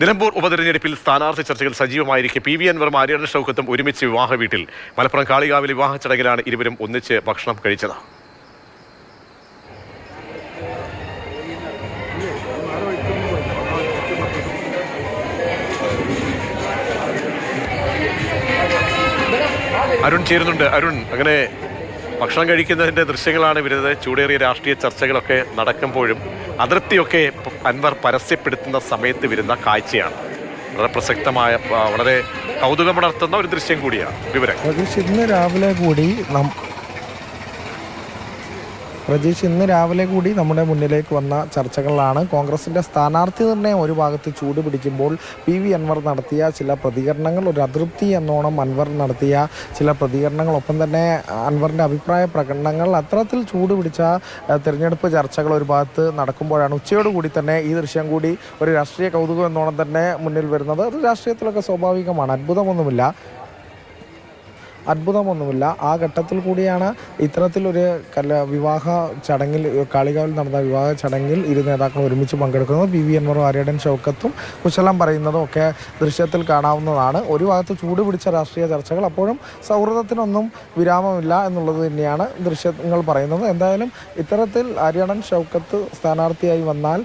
നിലമ്പൂർ ഉപതെരഞ്ഞെടുപ്പിൽ സ്ഥാനാർത്ഥി ചർച്ചകൾ സജീവമായിരിക്കെ പി വി അൻവറും ആര്യാടൻ ഷൗക്കത്തും ഒരുമിച്ച് വിവാഹ വീട്ടിൽ. മലപ്പുറം കാളികാവിലെ വിവാഹ ചടങ്ങിലാണ് ഇരുവരും ഒന്നിച്ച് ഭക്ഷണം കഴിച്ചത്. അരുൺ ചേരുന്നുണ്ട്. അരുൺ, അങ്ങനെ ഭക്ഷണം കഴിക്കുന്നതിൻ്റെ ദൃശ്യങ്ങളാണ് വരുന്നത്. ചൂടേറിയ രാഷ്ട്രീയ ചർച്ചകളൊക്കെ നടക്കുമ്പോഴും അതിർത്തിയൊക്കെ അൻവർ പരസ്യപ്പെടുത്തുന്ന സമയത്ത് വരുന്ന കാഴ്ചയാണ്. വളരെ പ്രസക്തമായ, വളരെ കൗതുകമുണർത്തുന്ന ഒരു ദൃശ്യം കൂടിയാണ്. വിവരം ഇന്ന് രാവിലെ കൂടി ഇന്ന് രാവിലെ കൂടി നമ്മുടെ മുന്നിലേക്ക് വന്ന ചർച്ചകളിലാണ് കോൺഗ്രസിൻ്റെ സ്ഥാനാർത്ഥി നിർണ്ണയം ഒരു ഭാഗത്ത് ചൂട് പിടിക്കുമ്പോൾ പി വി അൻവർ നടത്തിയ ചില പ്രതികരണങ്ങൾ, ഒരു അതൃപ്തി എന്നോണം അൻവർ നടത്തിയ ചില പ്രതികരണങ്ങൾ, ഒപ്പം തന്നെ അൻവറിൻ്റെ അഭിപ്രായ പ്രകടനങ്ങൾ, അത്തരത്തിൽ ചൂട് പിടിച്ച തിരഞ്ഞെടുപ്പ് ചർച്ചകൾ ഒരു ഭാഗത്ത് നടക്കുമ്പോഴാണ് ഉച്ചയോടുകൂടി തന്നെ ഈ ദൃശ്യം കൂടി ഒരു രാഷ്ട്രീയ കൗതുകം എന്നോണം തന്നെ മുന്നിൽ വരുന്നത്. അത് രാഷ്ട്രീയത്തിലൊക്കെ സ്വാഭാവികമാണ്, അത്ഭുതമൊന്നുമില്ല. ആ ഘട്ടത്തിൽ കൂടിയാണ് ഇത്തരത്തിലൊരു വിവാഹ ചടങ്ങിൽ, കാളികാവിൽ നടന്ന വിവാഹ ചടങ്ങിൽ ഇരു നേതാക്കൾ ഒരുമിച്ച് പങ്കെടുക്കുന്നത്. പി വി അൻവറും ആര്യാടൻ ഷൗക്കത്തും കുശലം പറയുന്നതും ഒക്കെ ദൃശ്യത്തിൽ കാണാവുന്നതാണ്. ഒരു ഭാഗത്ത് ചൂട് പിടിച്ച രാഷ്ട്രീയ ചർച്ചകൾ, അപ്പോഴും സൗഹൃദത്തിനൊന്നും വിരാമമില്ല എന്നുള്ളത് തന്നെയാണ് ദൃശ്യങ്ങൾ പറയുന്നത്. എന്തായാലും ഇത്തരത്തിൽ ആര്യാടൻ ഷൗക്കത്ത് സ്ഥാനാർത്ഥിയായി വന്നാൽ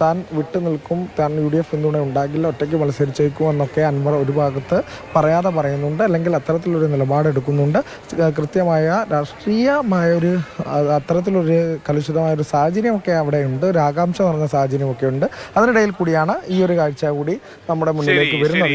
താൻ വിട്ടുനിൽക്കും, താൻ UDF പിന്തുണ ഉണ്ടാകില്ല, ഒറ്റയ്ക്ക് മത്സരിച്ചേക്കും എന്നൊക്കെ അൻവർ ഒരു ഭാഗത്ത് പറയാതെ പറയുന്നുണ്ട്, അല്ലെങ്കിൽ അത്തരത്തിലൊരു എടുക്കുന്നുണ്ട്. കൃത്യമായ രാഷ്ട്രീയമായൊരു അത്തരത്തിലൊരു കലുഷിതമായൊരു സാഹചര്യമൊക്കെ അവിടെ ഉണ്ട്, ഒരു ആകാംക്ഷ നിറഞ്ഞ സാഹചര്യമൊക്കെ ഉണ്ട്. അതിനിടയിൽ കൂടിയാണ് ഈ ഒരു കാഴ്ച കൂടി നമ്മുടെ മുന്നിലേക്ക് വരുന്നത്.